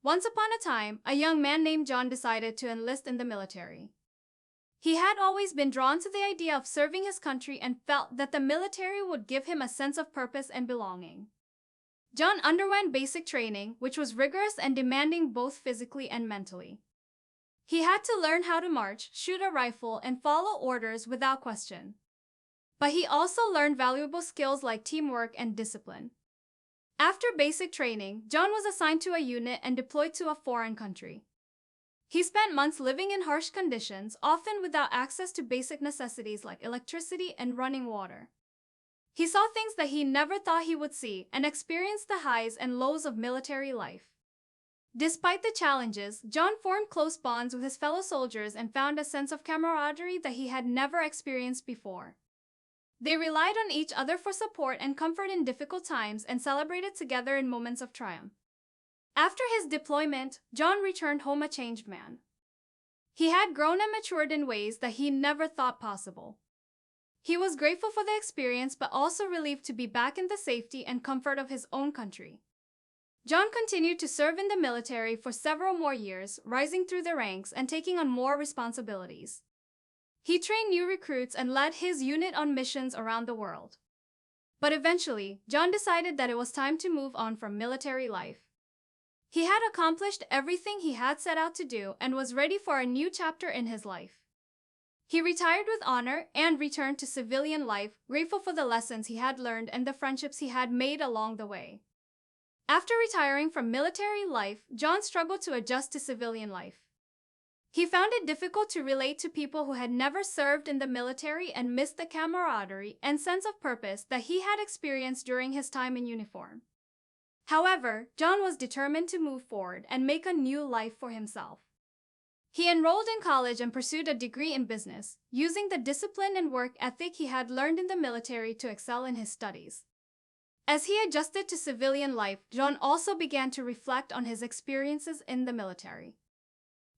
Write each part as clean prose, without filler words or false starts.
Once upon a time, a young man named John decided to enlist in the military. He had always been drawn to the idea of serving his country and felt that the military would give him a sense of purpose and belonging. John underwent basic training, which was rigorous and demanding both physically and mentally. He had to learn how to march, shoot a rifle, and follow orders without question. But he also learned valuable skills like teamwork and discipline. After basic training, John was assigned to a unit and deployed to a foreign country. He spent months living in harsh conditions, often without access to basic necessities like electricity and running water. He saw things that he never thought he would see and experienced the highs and lows of military life. Despite the challenges, John formed close bonds with his fellow soldiers and found a sense of camaraderie that he had never experienced before. They relied on each other for support and comfort in difficult times and celebrated together in moments of triumph. After his deployment, John returned home a changed man. He had grown and matured in ways that he never thought possible. He was grateful for the experience but also relieved to be back in the safety and comfort of his own country. John continued to serve in the military for several more years, rising through the ranks and taking on more responsibilities. He trained new recruits and led his unit on missions around the world. But eventually, John decided that it was time to move on from military life. He had accomplished everything he had set out to do and was ready for a new chapter in his life. He retired with honor and returned to civilian life, grateful for the lessons he had learned and the friendships he had made along the way. After retiring from military life, John struggled to adjust to civilian life. He found it difficult to relate to people who had never served in the military and missed the camaraderie and sense of purpose that he had experienced during his time in uniform. However, John was determined to move forward and make a new life for himself. He enrolled in college and pursued a degree in business, using the discipline and work ethic he had learned in the military to excel in his studies. As he adjusted to civilian life, John also began to reflect on his experiences in the military.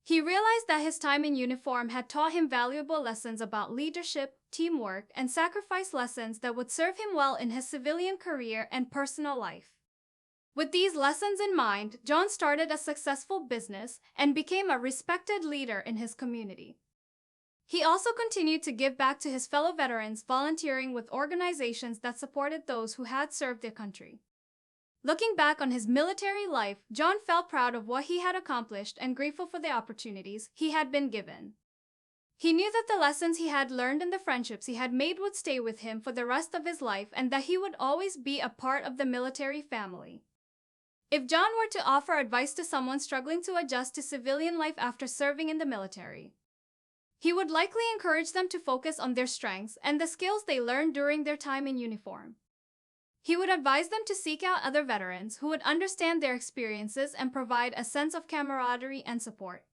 He realized that his time in uniform had taught him valuable lessons about leadership, teamwork, and sacrifice, lessons that would serve him well in his civilian career and personal life. With these lessons in mind, John started a successful business and became a respected leader in his community. He also continued to give back to his fellow veterans, volunteering with organizations that supported those who had served their country. Looking back on his military life, John felt proud of what he had accomplished and grateful for the opportunities he had been given. He knew that the lessons he had learned and the friendships he had made would stay with him for the rest of his life and that he would always be a part of the military family. If John were to offer advice to someone struggling to adjust to civilian life after serving in the military, he would likely encourage them to focus on their strengths and the skills they learned during their time in uniform. He would advise them to seek out other veterans who would understand their experiences and provide a sense of camaraderie and support.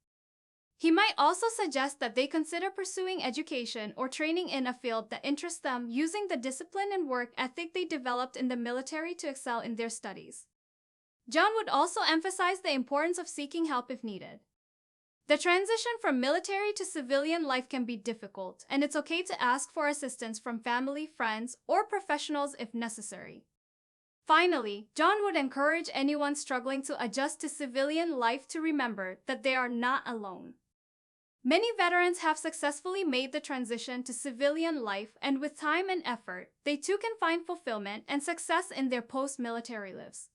He might also suggest that they consider pursuing education or training in a field that interests them, using the discipline and work ethic they developed in the military to excel in their studies. John would also emphasize the importance of seeking help if needed. The transition from military to civilian life can be difficult, and it's okay to ask for assistance from family, friends, or professionals if necessary. Finally, John would encourage anyone struggling to adjust to civilian life to remember that they are not alone. Many veterans have successfully made the transition to civilian life, and with time and effort, they too can find fulfillment and success in their post-military lives.